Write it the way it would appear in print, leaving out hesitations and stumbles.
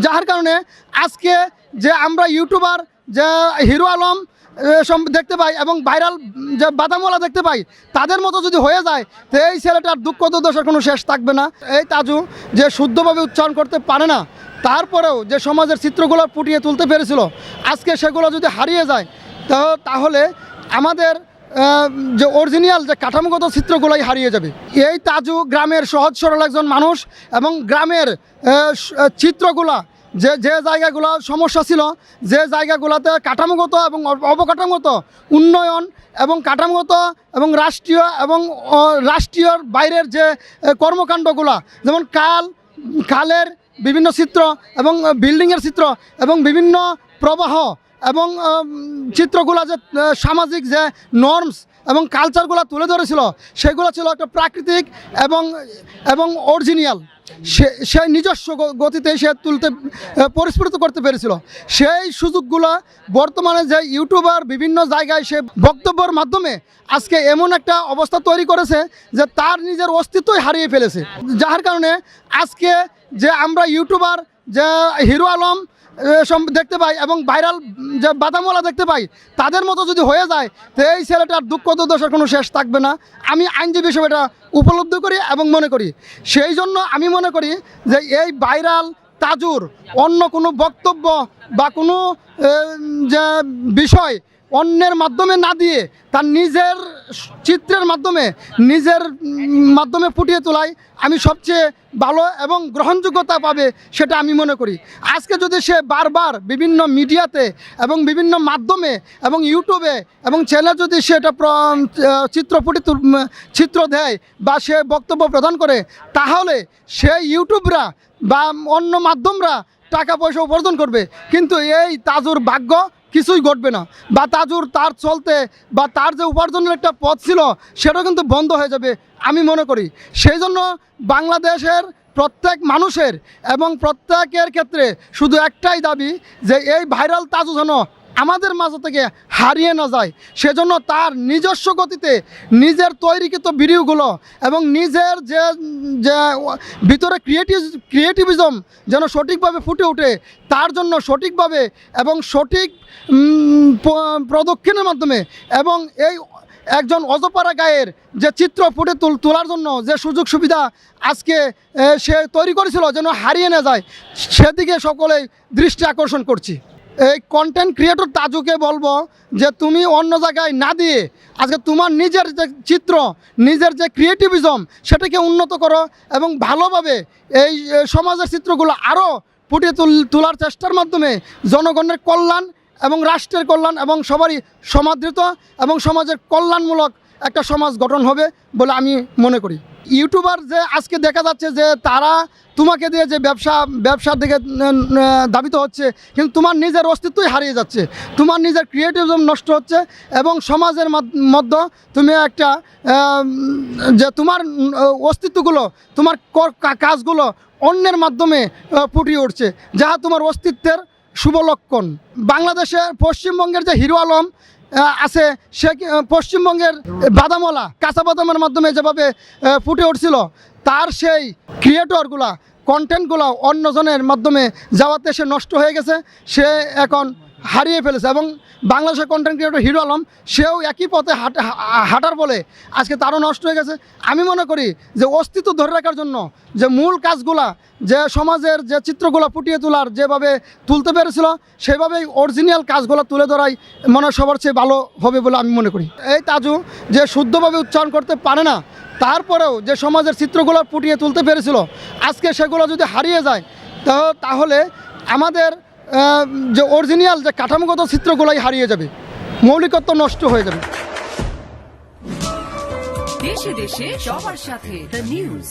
যার কারণে আজকে যে আমরা ইউটিউবার যে হিরো আলম দেখতে পাই এবং ভাইরাল যে বাদামওয়ালা দেখতে পাই, তাদের মতো যদি হয়ে যায় তো এই ছেলেটার দুঃখ দুর্দশার কোনো শেষ থাকবে না। এই তাজু যে শুদ্ধভাবে উচ্চারণ করতে পারে না, তারপরেও যে সমাজের চিত্রগুলো ফুটিয়ে তুলতে পেরেছিল, আজকে সেগুলো যদি হারিয়ে যায় তাহলে আমাদের যে অরিজিনাল যে কাঠামোগত চিত্রগুলোই হারিয়ে যাবে। এই তাজু গ্রামের সহজ সরল একজন মানুষ এবং গ্রামের চিত্রগুলা যে যে জায়গাগুলো সমস্যা ছিল, যে জায়গাগুলোতে কাঠামোগত এবং অবকাঠামোগত উন্নয়ন এবং কাঠামোগত এবং রাষ্ট্রীয় বাইরের যে কর্মকাণ্ডগুলো, যেমন খালের বিভিন্ন চিত্র এবং বিল্ডিংয়ের চিত্র এবং বিভিন্ন প্রবাহ এবং চিত্রগুলো যে সামাজিক যে নর্মস এবং কালচারগুলো তুলে ধরেছিল, সেগুলো ছিল একটা প্রাকৃতিক এবং অরিজিনাল। সে নিজস্ব গতিতে সে পরিস্ফুটিত করতে পেরেছিল। সেই সুযোগগুলো বর্তমানে যে ইউটিউবার বিভিন্ন জায়গায় সে বক্তব্যের মাধ্যমে আজকে এমন একটা অবস্থা তৈরি করেছে যে তার নিজের অস্তিত্বই হারিয়ে ফেলেছে। যার কারণে আজকে যে আমরা ইউটিউবার যে হিরো আলম দেখতে পাই এবং ভাইরাল যে বাদামওয়ালা দেখতে পাই, তাদের মতো যদি হয়ে যায় তো এই ছেলেটার দুঃখ দুর্দশার কোনো শেষ থাকবে না। আমি আইনজীবী হিসেবে এটা উপলব্ধি করি এবং মনে করি। সেই জন্য আমি মনে করি যে এই ভাইরাল তাজুর অন্য কোনো বক্তব্য বা কোনো যে বিষয় অন্যের মাধ্যমে না দিয়ে তার নিজের চিত্রের মাধ্যমে ফুটিয়ে তোলাই আমি সবচেয়ে ভালো এবং গ্রহণযোগ্যতা পাবে সেটা আমি মনে করি। আজকে যদি সে বারবার বিভিন্ন মিডিয়াতে এবং বিভিন্ন মাধ্যমে এবং ইউটিউবে এবং চ্যানেলে যদি সে এটা চিত্র দেয় বা সে বক্তব্য প্রদান করে, তাহলে সে ইউটিউবরা বা অন্য মাধ্যমরা টাকা পয়সা উপার্জন করবে, কিন্তু এই তাজুর ভাগ্য কিছুই ঘটবে না, বা তাজুর তার চলতে বা তার যে উপার্জনের একটা পথ ছিল সেটা কিন্তু বন্ধ হয়ে যাবে আমি মনে করি। সেই জন্য বাংলাদেশের প্রত্যেক মানুষের এবং প্রত্যেকের ক্ষেত্রে শুধু একটাই দাবি যে এই ভাইরাল তাজু যেন আমাদের মাঝে থেকে হারিয়ে না যায়। সেজন্য তার নিজস্ব গতিতে নিজের তৈরিকৃত ভিডিওগুলো এবং নিজের যে ভিতরে ক্রিয়েটিভিজম যেন সঠিকভাবে ফুটে ওঠে, তার জন্য সঠিকভাবে এবং সঠিক প্রদক্ষিণের মাধ্যমে এবং এই একজন অজপাড়া গায়ের যে চিত্র ফুটে তোলার জন্য যে সুযোগ সুবিধা আজকে সে তৈরি করেছিল যেন হারিয়ে না যায়, সেদিকে সকলেই দৃষ্টি আকর্ষণ করছি। এই কন্টেন্ট ক্রিয়েটর তাজুকে বলবো যে তুমি অন্য জায়গায় না দিয়ে আজকে তোমার নিজের যে চিত্র, নিজের যে ক্রিয়েটিভিজম সেটাকে উন্নত করো এবং ভালোভাবে এই সমাজের চিত্রগুলো আরও ফুটিয়ে তোলার চেষ্টার মাধ্যমে জনগণের কল্যাণ এবং রাষ্ট্রের কল্যাণ এবং সবারই সমাদৃত এবং সমাজের কল্যাণমূলক একটা সমাজ গঠন হবে বলে আমি মনে করি। ইউটিউবার যে আজকে দেখা যাচ্ছে যে তারা তোমাকে দিয়ে যে ব্যবসার দিকে ধাবিত হচ্ছে, কিন্তু তোমার নিজের অস্তিত্বই হারিয়ে যাচ্ছে, তোমার নিজের ক্রিয়েটিভিজম নষ্ট হচ্ছে এবং সমাজের মধ্যে তুমি একটা যে তোমার অস্তিত্বগুলো, তোমার কাজগুলো অন্যের মাধ্যমে ফুটিয়ে উঠছে, যাহা তোমার অস্তিত্বের শুভ লক্ষণ। বাংলাদেশে পশ্চিমবঙ্গের যে হিরো আলম আছে, সে পশ্চিমবঙ্গের বাদামওয়ালা কাঁচা বাদামের মাধ্যমে যেভাবে ফুটে উঠছিল, তার সেই ক্রিয়েটরগুলা কন্টেন্টগুলো অন্যজনের মাধ্যমে যাওয়াতে সে নষ্ট হয়ে গেছে, সে এখন হারিয়ে ফেলেছে। এবং বাংলাদেশের কন্টেন্ট ক্রিয়েটর হিরো আলম সেও একই পথে হাঁটার বলে আজকে তারও নষ্ট হয়ে গেছে। আমি মনে করি যে অস্তিত্ব ধরে রাখার জন্য যে মূল কাজগুলা, যে সমাজের যে চিত্রগুলো ফুটিয়ে তোলার যেভাবে তুলতে পেরেছিল, সেভাবেই অরিজিনাল কাজগুলো তুলে ধরাই মনে সবার চেয়ে ভালো হবে বলে আমি মনে করি। এই তাজু যে শুদ্ধভাবে উচ্চারণ করতে পারে না, তারপরেও যে সমাজের চিত্রগুলো ফুটিয়ে তুলতে পেরেছিল, আজকে সেগুলো যদি হারিয়ে যায় তাহলে আমাদের যে অরিজিনাল যে কাঠামোগত চিত্রগুলোই হারিয়ে যাবে, মৌলিকত্ব নষ্ট হয়ে যাবে। দেশে দেশে সবার সাথে দ্য নিউজ।